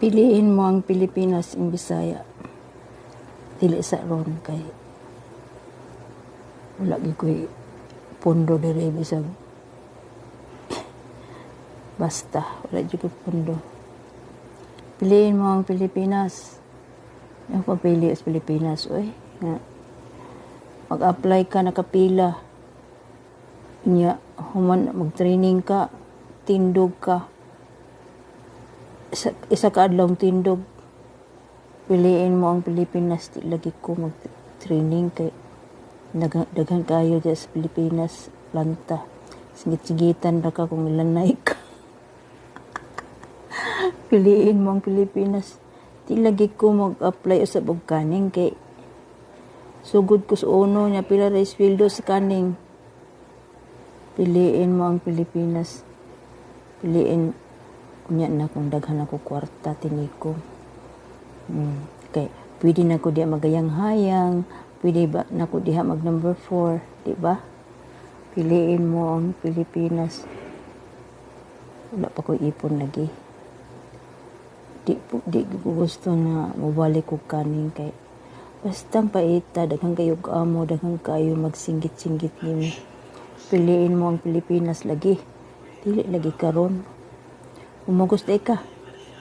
Piliin mo ang Pilipinas in Bisaya. Dili sa ron kay wala gyud koy pundo diri bisag basta wala gyud koy pundo. Piliin mo ang Pilipinas. Yung pagpili sa Pilipinas, oy, nga mag-apply ka nakapila. Nya human mag-training ka, tindog ka. Isa ka adlong tindog. Piliin mo ang Pilipinas, di lagi ko mag-training kay daghan kayo dyan sa Pilipinas, planta. Sigit-sigitan ra ka kung ilanay ka. Piliin mo ang Pilipinas. Di lagi ko mag-apply sa kaning kay sugod ko sa uno niya pila ra isweldo sa kaning. Piliin mo ang Pilipinas. Piliin kunya na kung daghan ako kwarta tiniko. Kay pwede na ko diha magayang-hayang, pwede ba na ko diha mag number 4, di ba? Piliin mo ang Pilipinas. Wala pa ko ipon lagi. Di ko gusto na mabalik ko kaning kay bastang paita, daghang kayo kaamo, daghang kayo magsinggit-singgit nimo. Piliin mo ang Pilipinas lagi. Dili lagi karon. Umugos day ka.